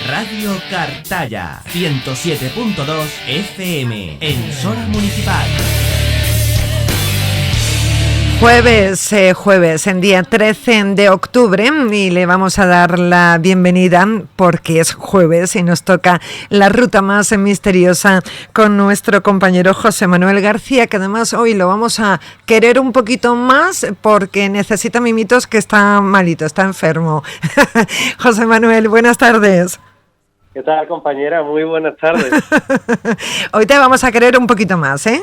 Radio Cartaya, 107.2 FM, emisora municipal. Jueves, en día 13 de octubre, y le vamos a dar la bienvenida porque es jueves y nos toca la ruta más misteriosa con nuestro compañero José Manuel García, que además hoy lo vamos a querer un poquito más porque necesita mimitos, que está malito, está enfermo. José Manuel, buenas tardes. ¿Qué tal, compañera? Muy buenas tardes. Hoy te vamos a querer un poquito más, ¿eh?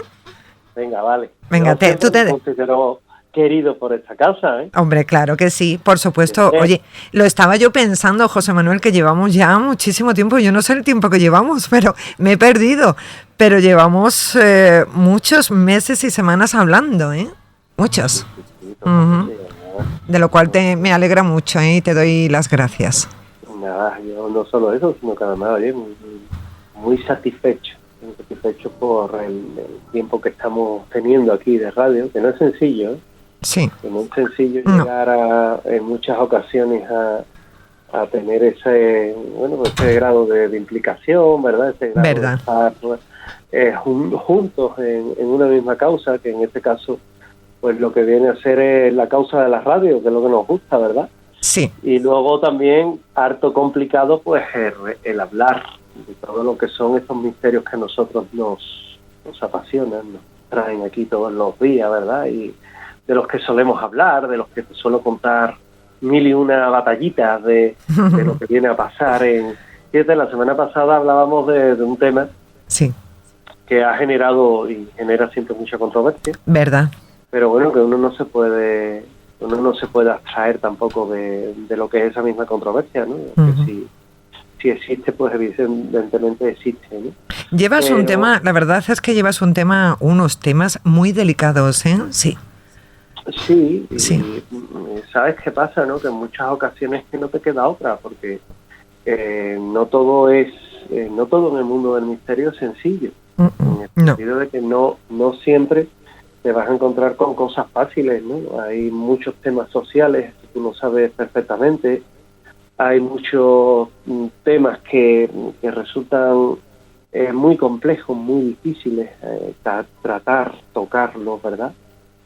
Venga, vale. Venga, tú te considero querido por esta causa, ¿eh? Hombre, claro que sí, por supuesto. Oye, lo estaba yo pensando, José Manuel, que llevamos ya muchísimo tiempo. Yo no sé el tiempo que llevamos, pero me he perdido. Pero llevamos muchos meses y semanas hablando, ¿eh? Muchos. De lo cual me alegra mucho, ¿eh? Y te doy las gracias. Nada, yo no solo eso, sino que además, oye, muy satisfecho por el tiempo que estamos teniendo aquí de radio, que no es sencillo, ¿eh? Sí. Que no es sencillo llegar en muchas ocasiones a tener ese grado de implicación, ¿verdad? Ese grado de estar juntos en una misma causa, que en este caso, pues lo que viene a ser es la causa de la radio, que es lo que nos gusta, ¿verdad? Sí. Y luego también harto complicado, pues el hablar de todo lo que son estos misterios que a nosotros nos apasionan, nos traen aquí todos los días, ¿verdad? Y de los que solemos hablar, de los que te suelo contar mil y una batallitas de lo que viene a pasar. Fíjate, la semana pasada hablábamos de un tema que ha generado y genera siempre mucha controversia. ¿Verdad? Pero bueno, que uno no se puede abstraer tampoco de lo que es esa misma controversia, ¿no? Que si existe, pues evidentemente existe, ¿no? Llevas un tema, la verdad es que llevas unos temas muy delicados, ¿eh? Sí. Sí. ¿Sabes qué pasa, no? Que en muchas ocasiones que no te queda otra, porque no todo en el mundo del misterio es sencillo. En el sentido de que no siempre te vas a encontrar con cosas fáciles, ¿no? Hay muchos temas sociales que tú lo sabes perfectamente. Hay muchos temas que resultan muy complejos, muy difíciles tocarlos, ¿verdad?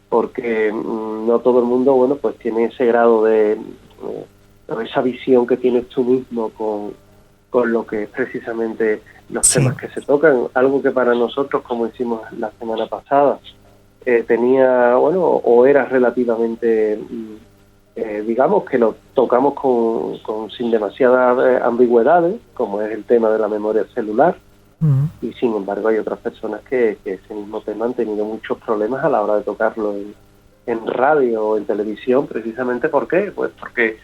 Porque no todo el mundo, bueno, pues tiene ese grado de esa visión que tienes tú mismo con lo que es precisamente los temas que se tocan. Algo que para nosotros, como hicimos la semana pasada, tenía, bueno, o era relativamente, digamos que lo tocamos sin demasiadas ambigüedades, como es el tema de la memoria celular. Y sin embargo hay otras personas que ese mismo tema han tenido muchos problemas a la hora de tocarlo en radio o en televisión. Precisamente ¿por qué? Pues porque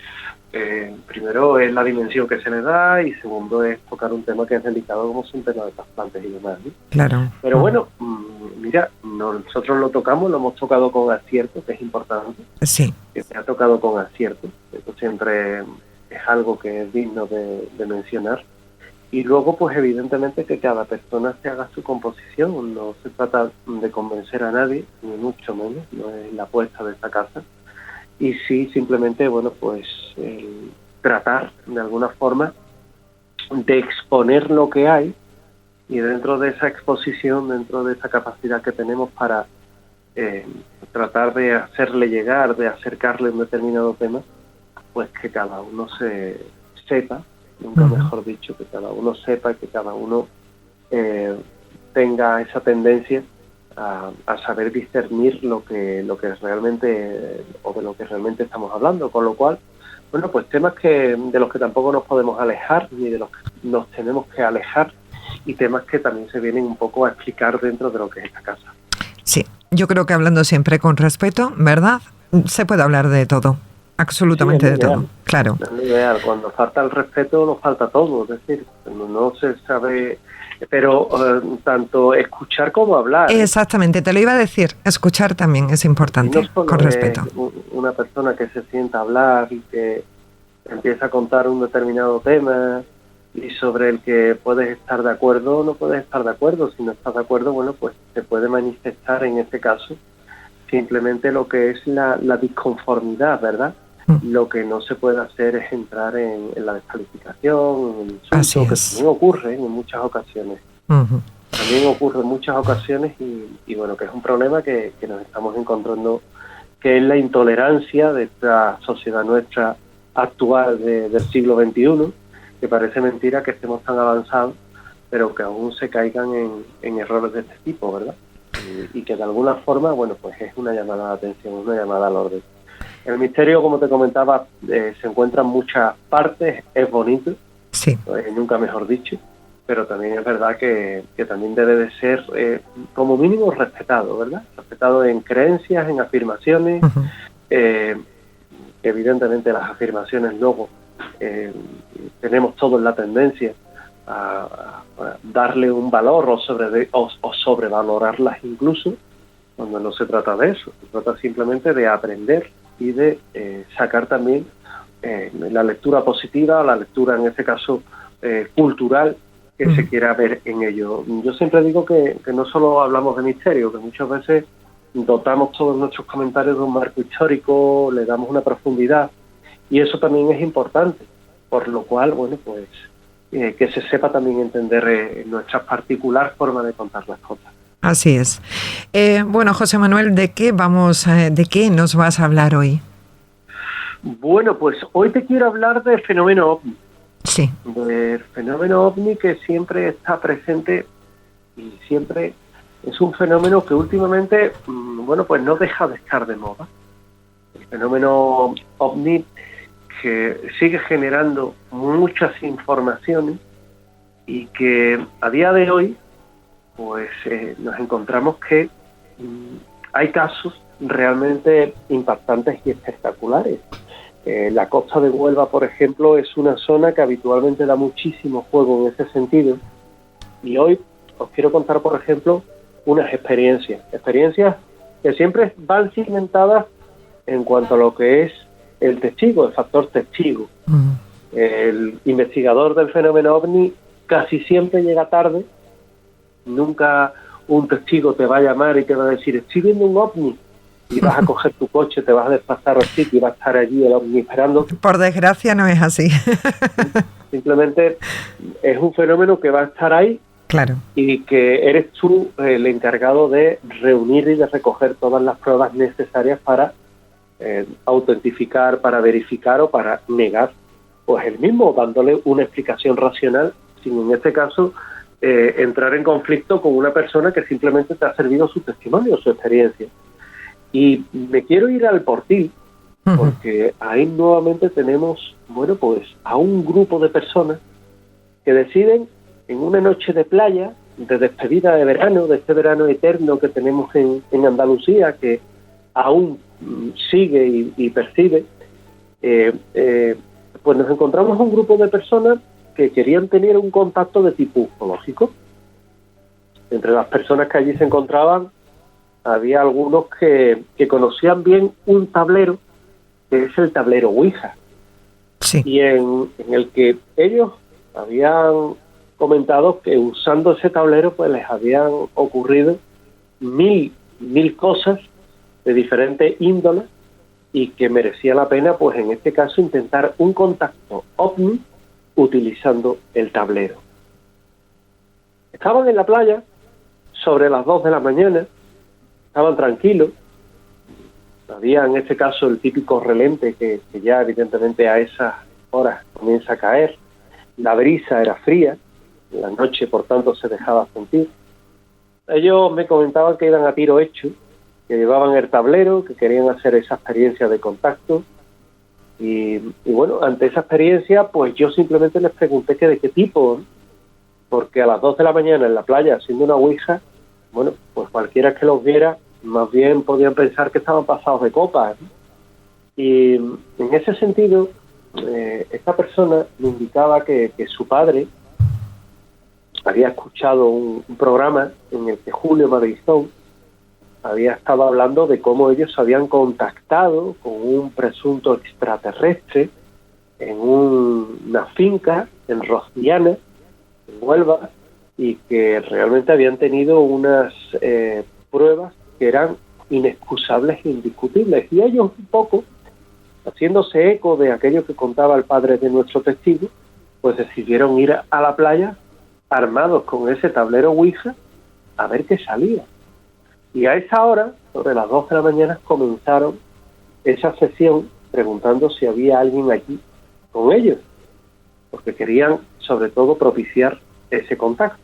primero es la dimensión que se le da, y segundo es tocar un tema que es delicado, como es un tema de trasplantes y demás, ¿no? Claro. Pero bueno, mira, nosotros lo hemos tocado con acierto, que es importante. Sí. Que se ha tocado con acierto. Eso siempre es algo que es digno de mencionar. Y luego, pues evidentemente que cada persona se haga su composición. No se trata de convencer a nadie, ni mucho menos, no es la apuesta de esta casa. Y sí, simplemente, bueno, pues tratar de alguna forma de exponer lo que hay, y dentro de esa exposición, dentro de esa capacidad que tenemos para tratar de hacerle llegar, de acercarle un determinado tema, pues que cada uno se sepa, nunca mejor dicho, que cada uno sepa y que cada uno tenga esa tendencia a saber discernir lo que realmente, o de lo que realmente estamos hablando, con lo cual, bueno, pues temas de los que tampoco nos podemos alejar, ni de los que nos tenemos que alejar, y temas que también se vienen un poco a explicar dentro de lo que es esta casa. Sí, yo creo que hablando siempre con respeto, ¿verdad? Se puede hablar de todo, absolutamente de todo, claro. Es lo ideal. Cuando falta el respeto, nos falta todo, es decir, no se sabe, pero tanto escuchar como hablar. Exactamente, te lo iba a decir, escuchar también es importante, no solo con respeto. Una persona que se sienta a hablar y que empieza a contar un determinado tema, y sobre el que puedes estar de acuerdo o no puedes estar de acuerdo. Si no estás de acuerdo, bueno, pues se puede manifestar en este caso simplemente lo que es la disconformidad, ¿verdad? Lo que no se puede hacer es entrar en la descalificación, en el insulto, que también ocurre en muchas ocasiones. También ocurre en muchas ocasiones y bueno, que es un problema que nos estamos encontrando, que es la intolerancia de esta sociedad nuestra actual del siglo XXI, que parece mentira que estemos tan avanzados, pero que aún se caigan en errores de este tipo, ¿verdad? Y que de alguna forma, bueno, pues es una llamada de atención, una llamada al orden. El misterio, como te comentaba, se encuentra en muchas partes, es bonito, sí. Nunca mejor dicho, pero también es verdad que también debe de ser, como mínimo, respetado, ¿verdad? Respetado en creencias, en afirmaciones. Evidentemente las afirmaciones luego tenemos todos la tendencia a darle un valor o sobrevalorarlas incluso, cuando no se trata de eso. Se trata simplemente de aprender y de sacar también la lectura positiva, la lectura en este caso cultural que se quiera ver en ello. Yo siempre digo que no solo hablamos de misterio, que muchas veces dotamos todos nuestros comentarios de un marco histórico, le damos una profundidad, y eso también es importante, por lo cual, bueno, pues que se sepa también entender nuestra particular forma de contar las cosas. Así es. Bueno, José Manuel, ¿de qué nos vas a hablar hoy? Bueno, pues hoy te quiero hablar del fenómeno OVNI. Sí. Del fenómeno OVNI, que siempre está presente y siempre es un fenómeno que últimamente, bueno, pues no deja de estar de moda. El fenómeno OVNI, que sigue generando muchas informaciones y que a día de hoy pues nos encontramos que hay casos realmente impactantes y espectaculares. La costa de Huelva, por ejemplo, es una zona que habitualmente da muchísimo juego en ese sentido, y hoy os quiero contar, por ejemplo, unas experiencias que siempre van cimentadas en cuanto a lo que es el testigo, el factor testigo. El investigador del fenómeno OVNI casi siempre llega tarde. Nunca un testigo te va a llamar y te va a decir: estoy viendo un OVNI, y vas a coger tu coche, te vas a desplazar al sitio y va a estar allí el OVNI esperando. Por desgracia no es así. Simplemente es un fenómeno que va a estar ahí. Claro. Y que eres tú el encargado de reunir y de recoger todas las pruebas necesarias para autentificar, para verificar o para negar pues el mismo, dándole una explicación racional, sin en este caso entrar en conflicto con una persona que simplemente te ha servido su testimonio, su experiencia. Y me quiero ir al Portil, porque ahí nuevamente tenemos, bueno, pues a un grupo de personas que deciden, en una noche de playa, de despedida de verano, de este verano eterno que tenemos en Andalucía, que aún sigue y percibe, pues nos encontramos un grupo de personas que querían tener un contacto de tipo ufológico. Entre las personas que allí se encontraban, había algunos que conocían bien un tablero, que es el tablero Ouija. Sí. Y en el que ellos habían comentado que usando ese tablero pues les habían ocurrido mil cosas de diferentes índoles, y que merecía la pena, pues en este caso, intentar un contacto OVNI utilizando el tablero. Estaban en la playa sobre las 2 de la mañana, estaban tranquilos. Había en este caso el típico relente que ya evidentemente a esas horas comienza a caer. La brisa era fría, la noche por tanto se dejaba sentir. Ellos me comentaban que iban a tiro hecho, que llevaban el tablero, que querían hacer esa experiencia de contacto. Y bueno, ante esa experiencia, pues yo simplemente les pregunté que de qué tipo, ¿no? Porque a las 2 de la mañana en la playa haciendo una ouija, bueno, pues cualquiera que los viera, más bien podían pensar que estaban pasados de copas, ¿no? Y en ese sentido, esta persona me indicaba que su padre había escuchado un programa en el que Julio Madrizón había estado hablando de cómo ellos se habían contactado con un presunto extraterrestre en una finca en Rociana, en Huelva, y que realmente habían tenido unas pruebas que eran inexcusables e indiscutibles. Y ellos un poco haciéndose eco de aquello que contaba el padre de nuestro testigo, pues decidieron ir a la playa armados con ese tablero Ouija a ver qué salía. Y a esa hora, sobre las 12 de la mañana, comenzaron esa sesión preguntando si había alguien allí con ellos, porque querían sobre todo propiciar ese contacto.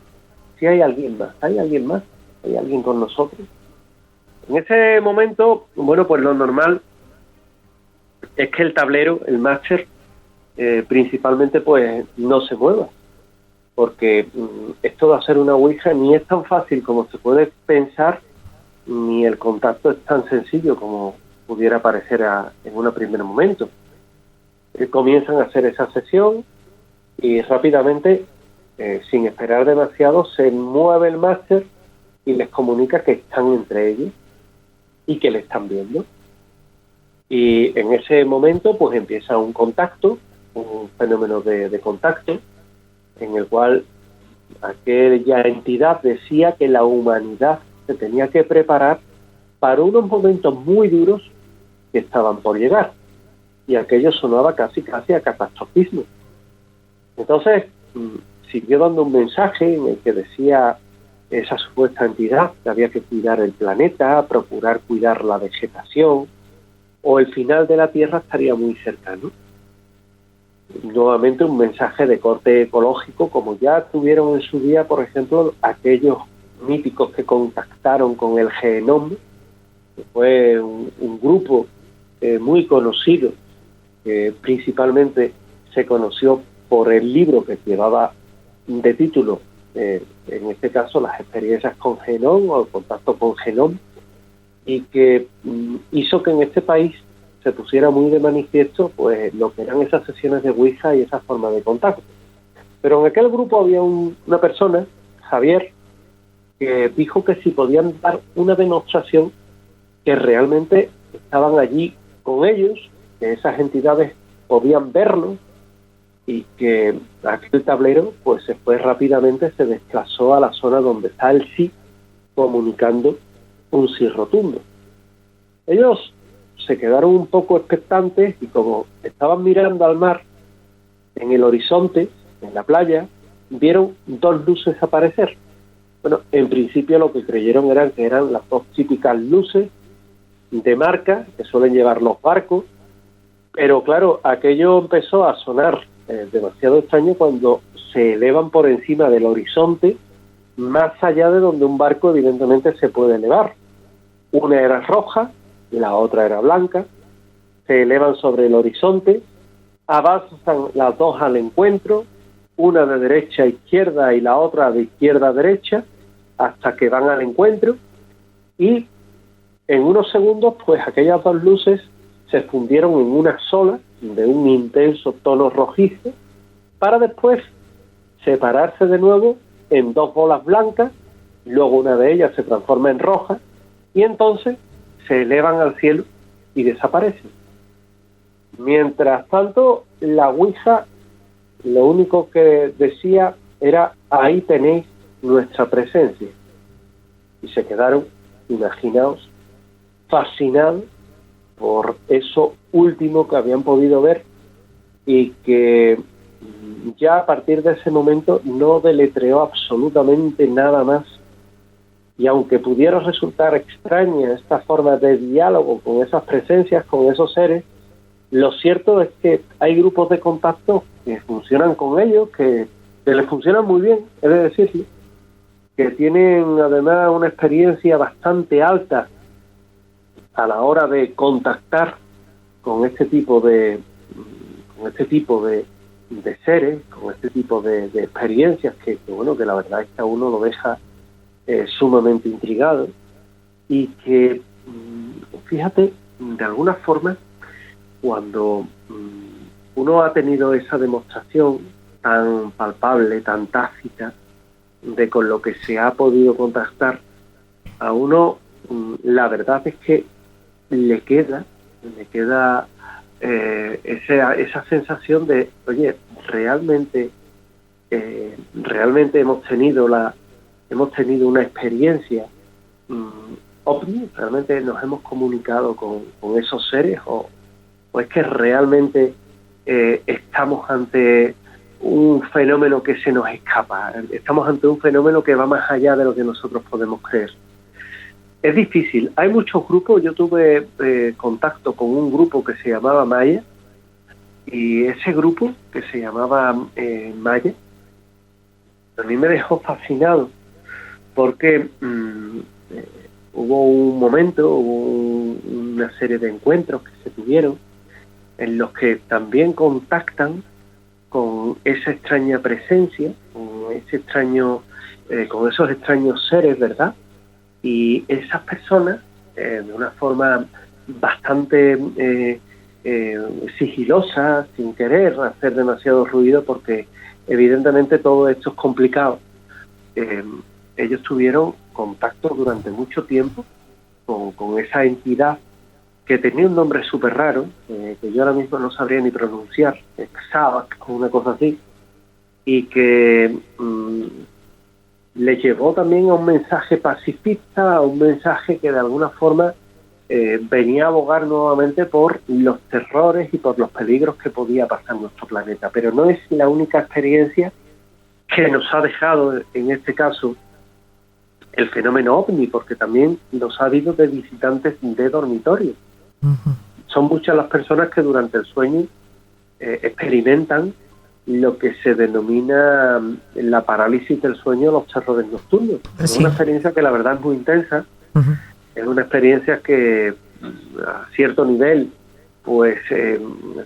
Si hay alguien más, hay alguien con nosotros. En ese momento, bueno, pues lo normal es que el tablero, el máster, principalmente pues no se mueva, porque esto de hacer una ouija ni es tan fácil como se puede pensar, ni el contacto es tan sencillo como pudiera parecer en un primer momento. Comienzan a hacer esa sesión y rápidamente, sin esperar demasiado, se mueve el máster y les comunica que están entre ellos y que le están viendo. Y en ese momento pues empieza un contacto, un fenómeno de contacto, en el cual aquella entidad decía que la humanidad se tenía que preparar para unos momentos muy duros que estaban por llegar. Y aquello sonaba casi a catastrofismo. Entonces siguió dando un mensaje en el que decía esa supuesta entidad que había que cuidar el planeta, procurar cuidar la vegetación, o el final de la Tierra estaría muy cercano. Nuevamente un mensaje de corte ecológico, como ya tuvieron en su día, por ejemplo, aquellos míticos que contactaron con el Genome, que fue un grupo muy conocido, que principalmente se conoció por el libro que llevaba de título, en este caso, las experiencias con Genome o el contacto con Genome, y que hizo que en este país se pusiera muy de manifiesto pues lo que eran esas sesiones de Ouija y esa forma de contacto. Pero en aquel grupo había una persona, Javier, que dijo que si podían dar una demostración que realmente estaban allí con ellos, que esas entidades podían verlo, y que aquel tablero pues se fue rápidamente, se desplazó a la zona donde está el sí, comunicando un sí rotundo. Ellos se quedaron un poco expectantes y como estaban mirando al mar, en el horizonte, en la playa, vieron dos luces aparecer. Bueno, en principio lo que creyeron que eran las dos típicas luces de marca que suelen llevar los barcos, pero claro, aquello empezó a sonar demasiado extraño cuando se elevan por encima del horizonte, más allá de donde un barco evidentemente se puede elevar. Una era roja, la otra era blanca, se elevan sobre el horizonte, avanzan las dos al encuentro, una de derecha a izquierda y la otra de izquierda a derecha, hasta que van al encuentro, y en unos segundos pues aquellas dos luces se fundieron en una sola, de un intenso tono rojizo, para después separarse de nuevo en dos bolas blancas, luego una de ellas se transforma en roja, y entonces se elevan al cielo y desaparecen. Mientras tanto, la Ouija lo único que decía era: ahí tenéis nuestra presencia. Y se quedaron, imaginaos, fascinados por eso último que habían podido ver, y que ya a partir de ese momento no deletreó absolutamente nada más. Y aunque pudiera resultar extraña esta forma de diálogo con esas presencias, con esos seres, lo cierto es que hay grupos de contacto que funcionan con ellos, que les funcionan muy bien, he de decirlo, que tienen además una experiencia bastante alta a la hora de contactar con este tipo de seres, con este tipo de experiencias que bueno, que la verdad es que a uno lo deja sumamente intrigado, y que fíjate, de alguna forma, cuando uno ha tenido esa demostración tan palpable, tan tácita, de con lo que se ha podido contactar, a uno la verdad es que le queda esa sensación de, oye, realmente hemos tenido una experiencia ovni, realmente nos hemos comunicado con esos seres, o o es que realmente estamos ante un fenómeno que se nos escapa, estamos ante un fenómeno que va más allá de lo que nosotros podemos creer. Es difícil, hay muchos grupos, yo tuve contacto con un grupo que se llamaba Maya, y ese grupo que se llamaba Maya, a mí me dejó fascinado, porque hubo un momento, hubo una serie de encuentros que se tuvieron, en los que también contactan con esa extraña presencia, con ese extraño, con esos extraños seres, ¿verdad? Y esas personas, de una forma bastante sigilosa, sin querer hacer demasiado ruido, porque evidentemente todo esto es complicado, ellos tuvieron contacto durante mucho tiempo con esa entidad que tenía un nombre súper raro, que yo ahora mismo no sabría ni pronunciar, Xavak o una cosa así, y que le llevó también a un mensaje pacifista, a un mensaje que de alguna forma venía a abogar nuevamente por los terrores y por los peligros que podía pasar en nuestro planeta. Pero no es la única experiencia que nos ha dejado, en este caso, el fenómeno OVNI, porque también nos ha habido de visitantes de dormitorio. Uh-huh. Son muchas las personas que durante el sueño experimentan lo que se denomina la parálisis del sueño, los terrores nocturnos. Sí. Es una experiencia que la verdad es muy intensa. Uh-huh. Es una experiencia que a cierto nivel pues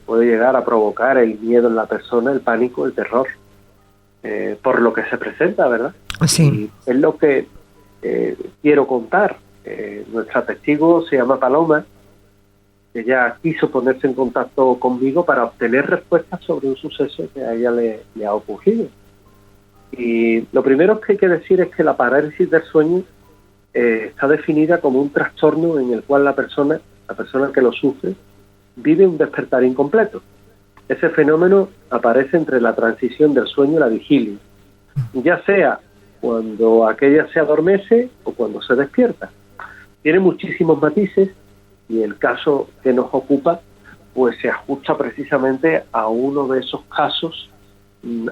puede llegar a provocar el miedo en la persona, el pánico, el terror, por lo que se presenta, ¿verdad? Sí. Y es lo que quiero contar. Nuestra testigo se llama Paloma. Ella quiso ponerse en contacto conmigo para obtener respuestas sobre un suceso que a ella le ha ocurrido. Y lo primero que hay que decir es que la parálisis del sueño está definida como un trastorno en el cual la persona que lo sufre, vive un despertar incompleto. Ese fenómeno aparece entre la transición del sueño y la vigilia, ya sea cuando aquella se adormece o cuando se despierta. Tiene muchísimos matices, y el caso que nos ocupa pues se ajusta precisamente a uno de esos casos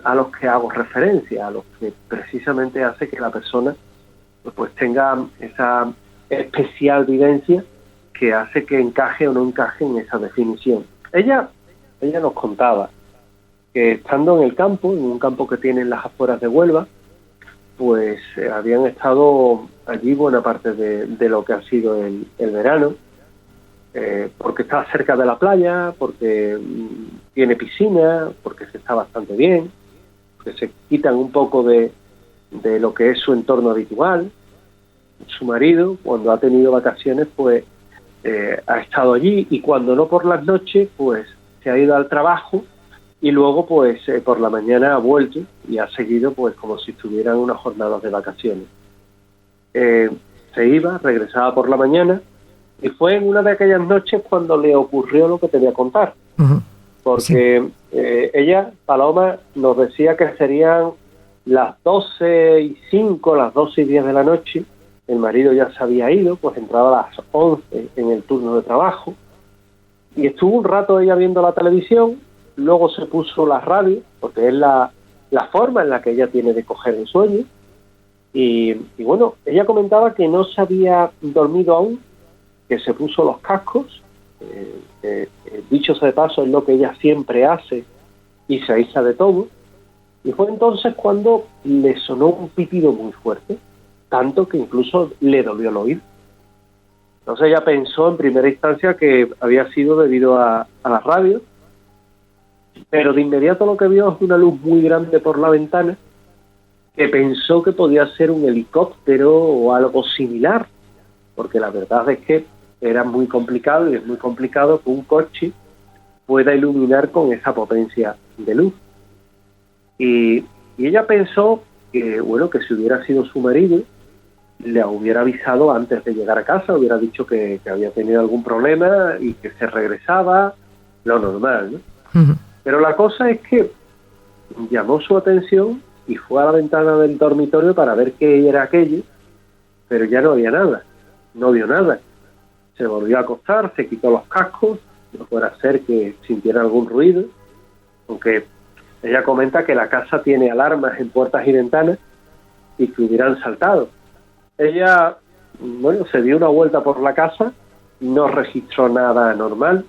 a los que hago referencia, a los que precisamente hace que la persona pues tenga esa especial vivencia que hace que encaje o no encaje en esa definición. Ella nos contaba que estando en el campo, en un campo que tiene en las afueras de Huelva, pues habían estado allí buena parte de lo que ha sido el verano, porque está cerca de la playa, porque tiene piscina, porque se está bastante bien, porque se quitan un poco de lo que es su entorno habitual. Su marido, cuando ha tenido vacaciones, pues ha estado allí, y cuando no por las noches, pues se ha ido al trabajo, y luego pues por la mañana ha vuelto y ha seguido pues como si estuvieran unas jornadas de vacaciones. Se iba, regresaba por la mañana, y fue en una de aquellas noches cuando le ocurrió lo que te voy a contar. Uh-huh. Porque sí. Ella, Paloma, nos decía que serían las 12:05, las 12:10 de la noche. El marido ya se había ido, pues entraba a las 11 en el turno de trabajo. Y estuvo un rato ella viendo la televisión, luego se puso la radio, porque es la forma en la que ella tiene de coger el sueño. Y bueno, ella comentaba que no se había dormido aún, que se puso los cascos, dicho sea de paso, es lo que ella siempre hace y se aísla de todo, y fue entonces cuando le sonó un pitido muy fuerte, tanto que incluso le dolió el oído. Entonces ella pensó en primera instancia que había sido debido a la radio, pero de inmediato lo que vio es una luz muy grande por la ventana, que pensó que podía ser un helicóptero o algo similar, porque la verdad es que era muy complicado, y es muy complicado que un coche pueda iluminar con esa potencia de luz. Y ella pensó que, bueno, que si hubiera sido su marido, le hubiera avisado antes de llegar a casa, hubiera dicho que había tenido algún problema y que se regresaba, lo normal, ¿no? Uh-huh. Pero la cosa es que llamó su atención y fue a la ventana del dormitorio para ver qué era aquello, pero ya no había nada, no vio nada. Se volvió a acostar, se quitó los cascos no fuera a ser que sintiera algún ruido, aunque ella comenta que la casa tiene alarmas en puertas y ventanas y que hubieran saltado. Ella, bueno, se dio una vuelta por la casa, no registró nada anormal,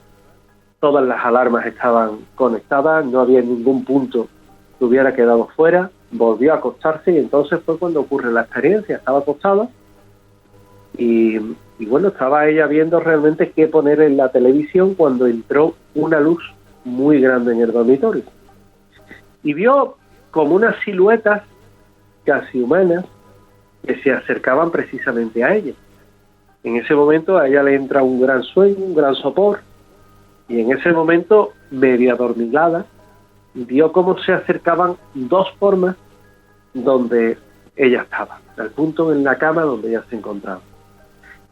todas las alarmas estaban conectadas, no había ningún punto que hubiera quedado fuera, volvió a acostarse y entonces fue cuando ocurre la experiencia. Estaba acostada y bueno, estaba ella viendo realmente qué poner en la televisión cuando entró una luz muy grande en el dormitorio. Y vio como unas siluetas casi humanas que se acercaban precisamente a ella. En ese momento a ella le entra un gran sueño, un gran sopor, y en ese momento, media adormilada, vio cómo se acercaban dos formas donde ella estaba, al punto en la cama donde ella se encontraba.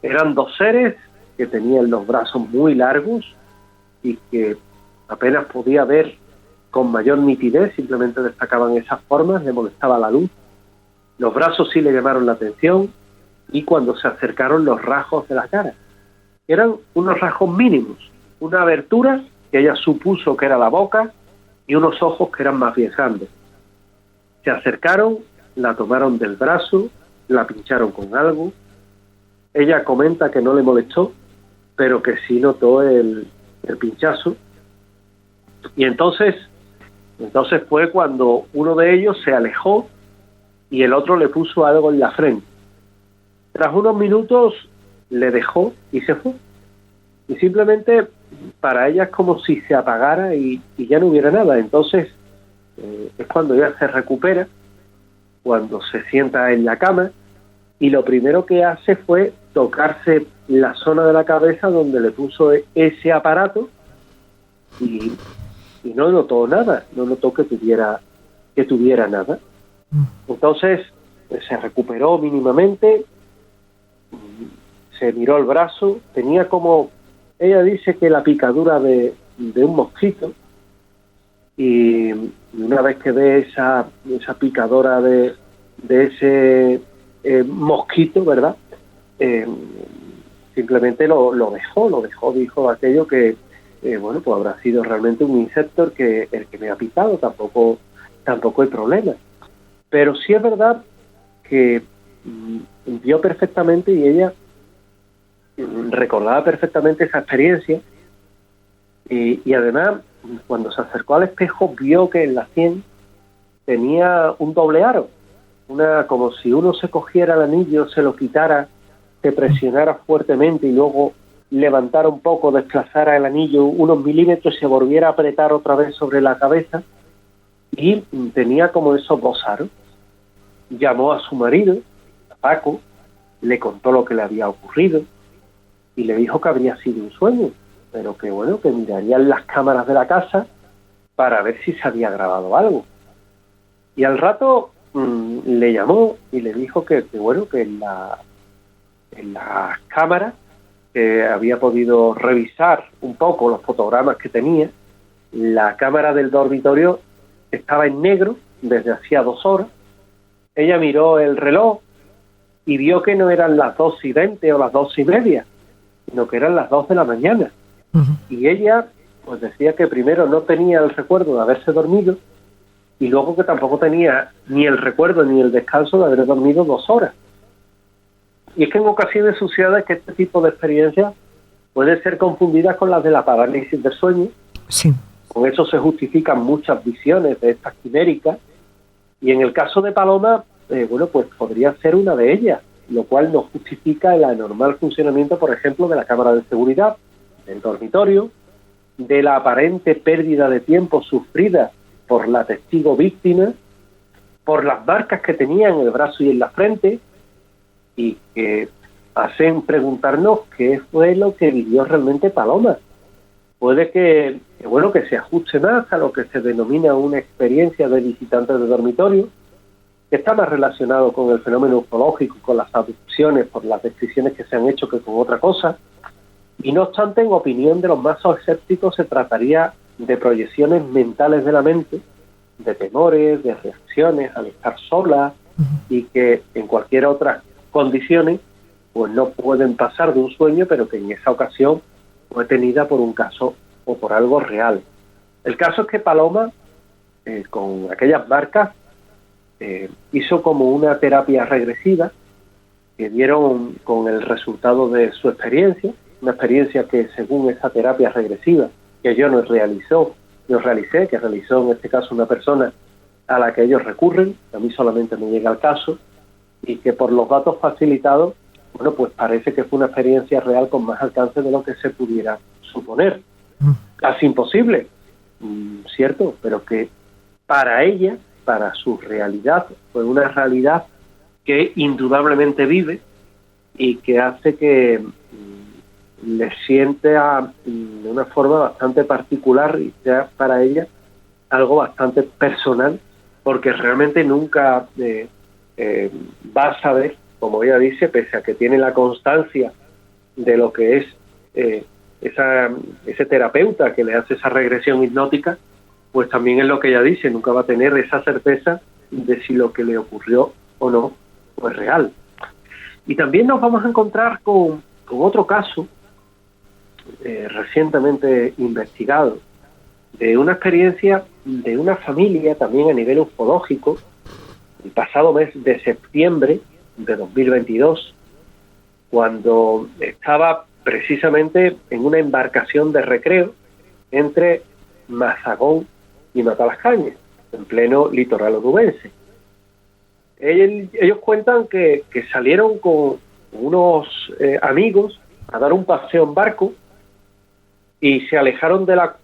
Eran dos seres que tenían los brazos muy largos y que apenas podía ver con mayor nitidez, simplemente destacaban esas formas, le molestaba la luz. Los brazos sí le llamaron la atención y cuando se acercaron los rasgos de la cara. Eran unos rasgos mínimos, una abertura que ella supuso que era la boca y unos ojos que eran más bien grandes. Se acercaron, la tomaron del brazo, la pincharon con algo. Ella comenta que no le molestó, pero que sí notó el pinchazo. Y entonces fue cuando uno de ellos se alejó y el otro le puso algo en la frente. Tras unos minutos le dejó y se fue. Y simplemente para ella es como si se apagara y ya no hubiera nada. Entonces es cuando ella se recupera, cuando se sienta en la cama y lo primero que hace fue tocarse la zona de la cabeza donde le puso ese aparato y no notó nada, no notó que tuviera nada. Entonces se recuperó mínimamente, se miró el brazo, tenía como, ella dice que la picadura de un mosquito, y una vez que ve esa picadora de ese mosquito, ¿verdad? Simplemente lo dejó, dijo aquello que bueno, pues habrá sido realmente un insecto el que me ha picado, tampoco hay problema. Pero sí es verdad que vio perfectamente y ella recordaba perfectamente esa experiencia y además cuando se acercó al espejo vio que en la sien tenía un doble aro, como si uno se cogiera el anillo, se lo quitara, se presionara fuertemente y luego levantara un poco, desplazara el anillo unos milímetros y se volviera a apretar otra vez sobre la cabeza, y tenía como esos dos aros. Llamó a su marido, a Paco, le contó lo que le había ocurrido y le dijo que habría sido un sueño, pero que bueno, que mirarían las cámaras de la casa para ver si se había grabado algo. Y al rato le llamó y le dijo que bueno, que en las cámaras, que había podido revisar un poco los fotogramas que tenía, la cámara del dormitorio estaba en negro desde hacía 2 horas. Ella miró el reloj y vio que no eran las 2:20 o las 2:30, sino que eran las 2 de la mañana. Uh-huh. Y ella pues decía que primero no tenía el recuerdo de haberse dormido y luego que tampoco tenía ni el recuerdo ni el descanso de haber dormido 2 horas. Y es que en ocasiones sucede que este tipo de experiencias pueden ser confundidas con las de la parálisis del sueño. Sí. Con eso se justifican muchas visiones de estas quiméricas. Y en el caso de Paloma, bueno, pues podría ser una de ellas, lo cual no justifica el anormal funcionamiento, por ejemplo, de la cámara de seguridad, del dormitorio, de la aparente pérdida de tiempo sufrida por la testigo víctima, por las marcas que tenía en el brazo y en la frente, y que hacen preguntarnos qué fue lo que vivió realmente Paloma. Puede que se ajuste más a lo que se denomina una experiencia de visitante de dormitorio, que está más relacionado con el fenómeno ufológico, con las abducciones, por las descripciones que se han hecho que con otra cosa. Y no obstante, en opinión de los más escépticos, se trataría de proyecciones mentales de la mente, de temores, de reacciones al estar sola, y que en cualquier otra condiciones pues no pueden pasar de un sueño, pero que en esa ocasión fue tenida por un caso o por algo real. El caso es que Paloma, con aquellas marcas, hizo como una terapia regresiva que dieron con el resultado de su experiencia, una experiencia que según esa terapia regresiva que yo no realicé, que realizó en este caso una persona a la que ellos recurren, a mí solamente me llega el caso, y que por los datos facilitados, bueno, pues parece que fue una experiencia real con más alcance de lo que se pudiera suponer. Casi imposible, cierto, pero que para ella, para su realidad, fue una realidad que indudablemente vive y que hace que le sienta de una forma bastante particular y sea para ella algo bastante personal, porque realmente nunca va a saber, como ella dice, pese a que tiene la constancia de lo que es ese terapeuta que le hace esa regresión hipnótica, pues también es lo que ella dice, nunca va a tener esa certeza de si lo que le ocurrió o no fue real. Y también nos vamos a encontrar con otro caso recientemente investigado, de una experiencia de una familia también a nivel ufológico, el pasado mes de septiembre de 2022, cuando estaba precisamente en una embarcación de recreo entre Mazagón y Matalascañas, en pleno litoral onubense. Ellos cuentan que salieron con unos amigos a dar un paseo en barco y se alejaron de la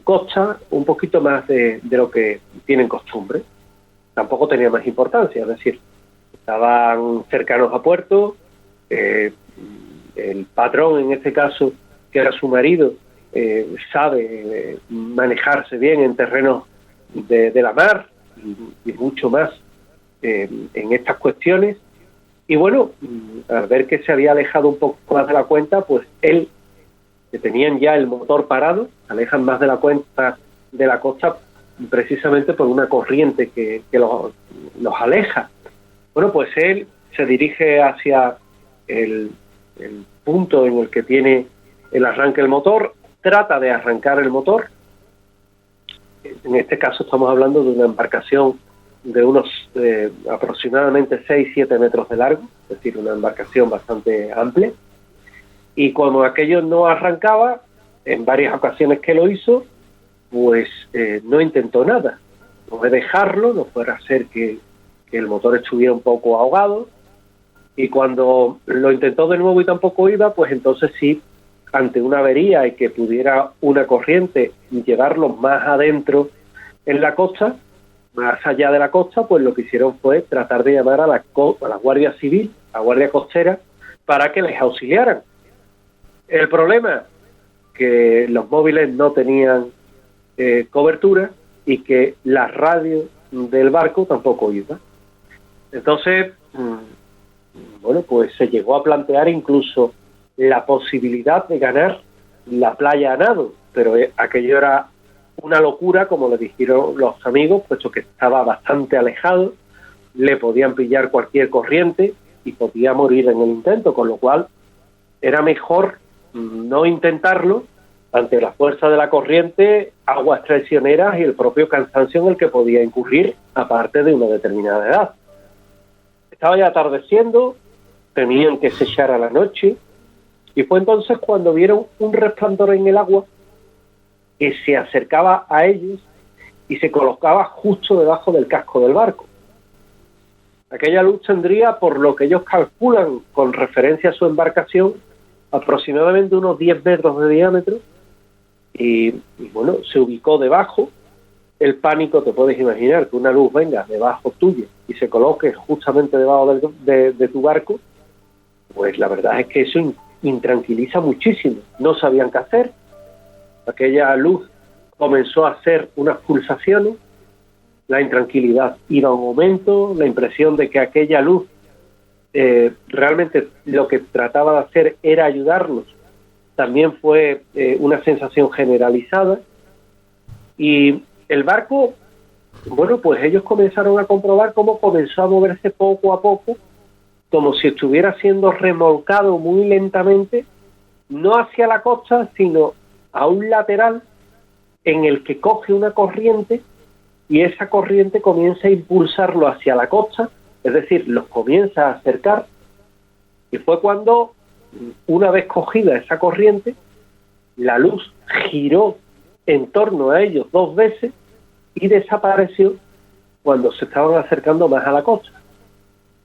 costa un poquito más de lo que tienen costumbre. Tampoco tenía más importancia, es decir, estaban cercanos a puerto, el patrón en este caso, que era su marido, sabe manejarse bien en terrenos de la mar y mucho más en estas cuestiones. Y bueno, al ver que se había alejado un poco más de la cuenta, pues él, que tenían ya el motor parado, alejan más de la cuenta de la costa precisamente por una corriente que los aleja. Bueno, pues él se dirige hacia el punto en el que tiene el arranque del motor, trata de arrancar el motor. En este caso estamos hablando de una embarcación de unos aproximadamente 6-7 metros de largo, es decir, una embarcación bastante amplia. Y como aquello no arrancaba, en varias ocasiones que lo hizo, pues no intentó nada. No fue dejarlo, no fuera a hacer que el motor estuviera un poco ahogado. Y cuando lo intentó de nuevo y tampoco iba, pues entonces sí, ante una avería y que pudiera una corriente llevarlo más adentro en la costa, más allá de la costa, pues lo que hicieron fue tratar de llamar a la Guardia Civil, a la Guardia Costera, para que les auxiliaran. El problema, que los móviles no tenían cobertura y que la radio del barco tampoco iba. Entonces, bueno, pues se llegó a plantear incluso la posibilidad de ganar la playa a nado, pero aquello era una locura, como le dijeron los amigos, puesto que estaba bastante alejado, le podían pillar cualquier corriente y podía morir en el intento, con lo cual era mejor no intentarlo ante la fuerza de la corriente, aguas traicioneras y el propio cansancio en el que podía incurrir, aparte de una determinada edad. Estaba ya atardeciendo, tenían que sellar a la noche, y fue entonces cuando vieron un resplandor en el agua que se acercaba a ellos y se colocaba justo debajo del casco del barco. Aquella luz tendría, por lo que ellos calculan con referencia a su embarcación, aproximadamente unos 10 metros de diámetro, y bueno, se ubicó debajo. El pánico, te puedes imaginar, que una luz venga debajo tuya y se coloque justamente debajo de tu barco, pues la verdad es que eso intranquiliza muchísimo. No sabían qué hacer. Aquella luz comenzó a hacer unas pulsaciones, la intranquilidad iba a un aumento, la impresión de que aquella luz realmente lo que trataba de hacer era ayudarnos, también fue una sensación generalizada. Y el barco, bueno, pues ellos comenzaron a comprobar cómo comenzó a moverse poco a poco, como si estuviera siendo remolcado muy lentamente, no hacia la costa, sino a un lateral en el que coge una corriente y esa corriente comienza a impulsarlo hacia la costa, es decir, los comienza a acercar, y fue cuando, una vez cogida esa corriente, la luz giró en torno a ellos 2 veces y desapareció cuando se estaban acercando más a la costa.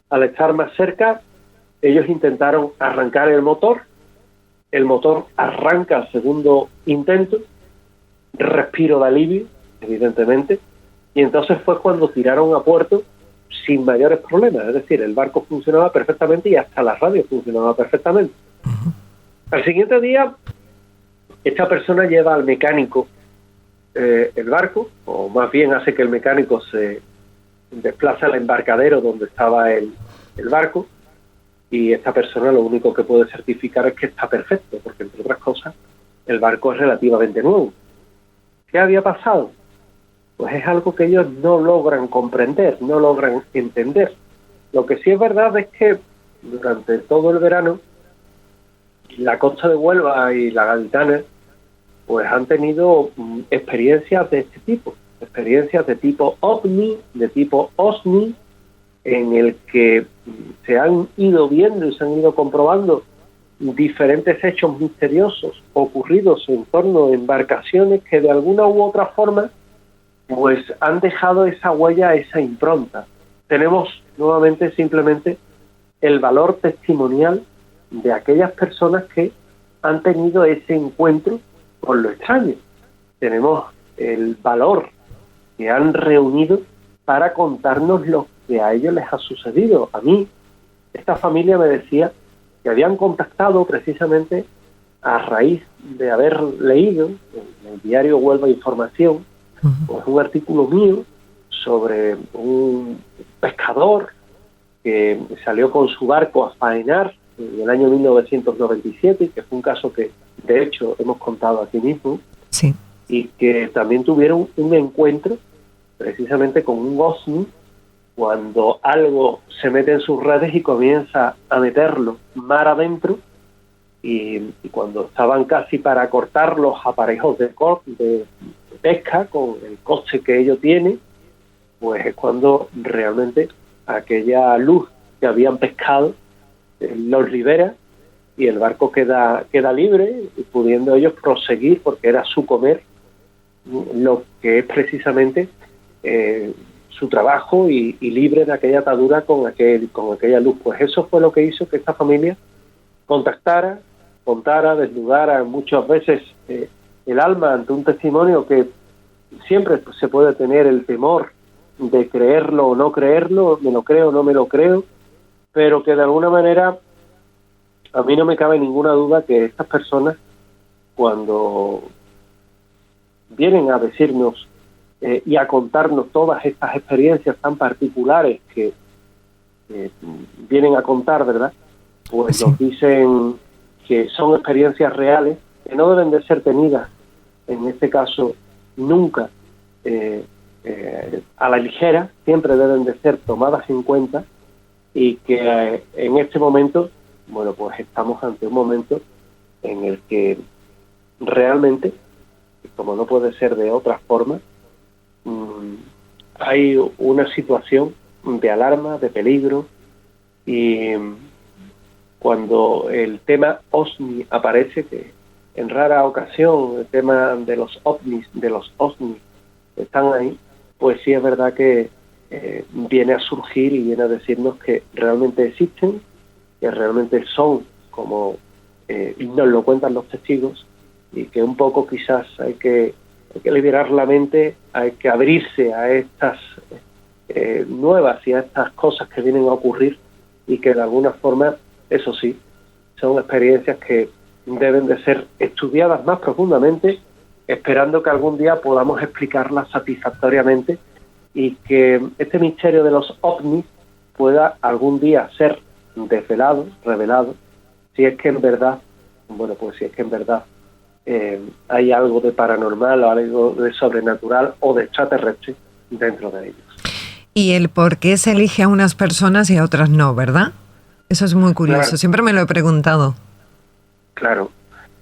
Al estar más cerca, ellos intentaron arrancar el motor arranca al segundo intento, respiro de alivio, evidentemente, y entonces fue cuando tiraron a puerto sin mayores problemas, es decir, el barco funcionaba perfectamente y hasta la radio funcionaba perfectamente. Al siguiente día, esta persona lleva al mecánico el barco, o más bien hace que el mecánico se desplace al embarcadero donde estaba el barco, y esta persona lo único que puede certificar es que está perfecto, porque entre otras cosas, el barco es relativamente nuevo. ¿Qué había pasado? Pues es algo que ellos no logran comprender, no logran entender. Lo que sí es verdad es que durante todo el verano, la costa de Huelva y la Gaditana pues han tenido experiencias de este tipo, experiencias de tipo OVNI, de tipo OSNI, en el que se han ido viendo y se han ido comprobando diferentes hechos misteriosos ocurridos en torno a embarcaciones que de alguna u otra forma pues han dejado esa huella, esa impronta. Tenemos nuevamente simplemente el valor testimonial de aquellas personas que han tenido ese encuentro con lo extraño. Tenemos el valor que han reunido para contarnos lo que a ellos les ha sucedido. A mí, esta familia me decía que habían contactado precisamente a raíz de haber leído en el diario Huelva Información pues un artículo mío sobre un pescador que salió con su barco a faenar en el año 1997, que fue un caso que de hecho hemos contado aquí mismo, sí, y que también tuvieron un encuentro precisamente con un OSNI cuando algo se mete en sus redes y comienza a meterlo mar adentro, y cuando estaban casi para cortar los aparejos de pesca con el coste que ello tiene, pues es cuando realmente aquella luz que habían pescado los libera y el barco queda libre, pudiendo ellos proseguir, porque era su comer, lo que es precisamente su trabajo, y libre de aquella atadura con aquella luz. Pues eso fue lo que hizo que esta familia contactara, contara, desnudara muchas veces el alma ante un testimonio que siempre se puede tener el temor de creerlo o no creerlo, me lo creo o no me lo creo, pero que de alguna manera a mí no me cabe ninguna duda que estas personas, cuando vienen a decirnos y a contarnos todas estas experiencias tan particulares que vienen a contar, ¿verdad? Pues sí, nos dicen que son experiencias reales, que no deben de ser tenidas, en este caso, nunca a la ligera, siempre deben de ser tomadas en cuenta, y que en este momento, bueno, pues estamos ante un momento en el que realmente, como no puede ser de otra forma, hay una situación de alarma, de peligro, y cuando el tema OSNI aparece, que en rara ocasión el tema de los OVNIs, de los OSNI están ahí, pues sí es verdad que viene a surgir y viene a decirnos que realmente existen, que realmente son como nos lo cuentan los testigos, y que un poco quizás hay que liberar la mente, hay que abrirse a estas nuevas y a estas cosas que vienen a ocurrir, y que de alguna forma, eso sí, son experiencias que deben de ser estudiadas más profundamente, esperando que algún día podamos explicarlas satisfactoriamente, y que este misterio de los ovnis pueda algún día ser desvelado, revelado, si es que en verdad, bueno, pues si es que en verdad hay algo de paranormal o algo de sobrenatural o de extraterrestre dentro de ellos. Y el por qué se elige a unas personas y a otras no, ¿verdad? Eso es muy curioso, Claro. Siempre me lo he preguntado. Claro,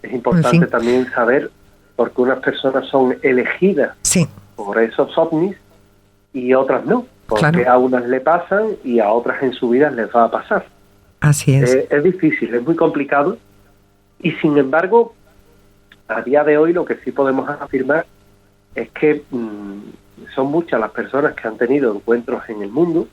es importante también saber porque unas personas son elegidas por esos ovnis y otras no, porque a unas le pasan y a otras en su vida les va a pasar. Así es. Es difícil, es muy complicado, y sin embargo, a día de hoy lo que sí podemos afirmar es que son muchas las personas que han tenido encuentros en el mundo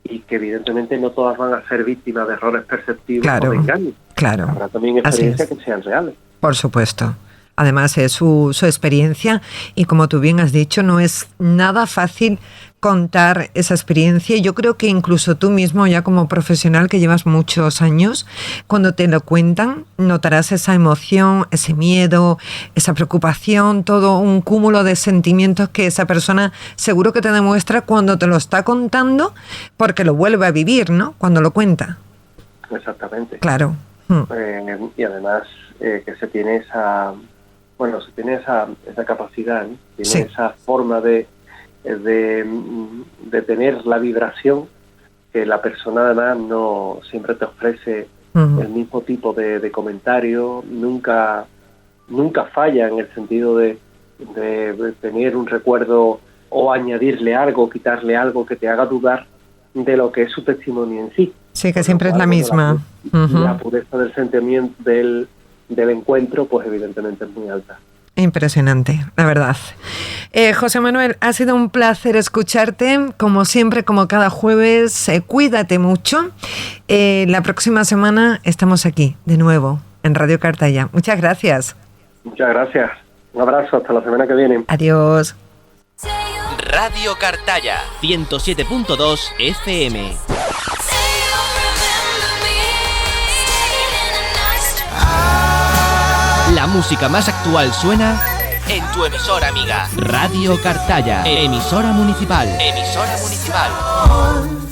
y que evidentemente no todas van a ser víctimas de errores perceptivos o de engaños. Claro. Habrá también experiencias que sean reales. Por supuesto. Además es su experiencia y, como tú bien has dicho, no es nada fácil contar esa experiencia. Yo creo que incluso tú mismo, ya como profesional que llevas muchos años, cuando te lo cuentan, notarás esa emoción, ese miedo, esa preocupación, todo un cúmulo de sentimientos que esa persona seguro que te demuestra cuando te lo está contando, porque lo vuelve a vivir, ¿no? Cuando lo cuenta. Exactamente. Claro. Y además que se tiene esa capacidad, ¿no? Tiene esa forma de tener la vibración, que la persona además no siempre te ofrece el mismo tipo de comentario, nunca falla en el sentido de tener un recuerdo o añadirle algo, quitarle algo que te haga dudar de lo que es su testimonio en sí. Sí, que siempre es la misma. La pureza del sentimiento del encuentro, pues evidentemente es muy alta. Impresionante, la verdad. José Manuel, ha sido un placer escucharte, como siempre, como cada jueves. Cuídate mucho. La próxima semana estamos aquí, de nuevo, en Radio Cartaya. Muchas gracias. Muchas gracias. Un abrazo, hasta la semana que viene. Adiós. Radio Cartaya, 107.2 FM. La música más actual suena en tu emisora amiga. Radio Cartaya, emisora municipal. Emisora municipal.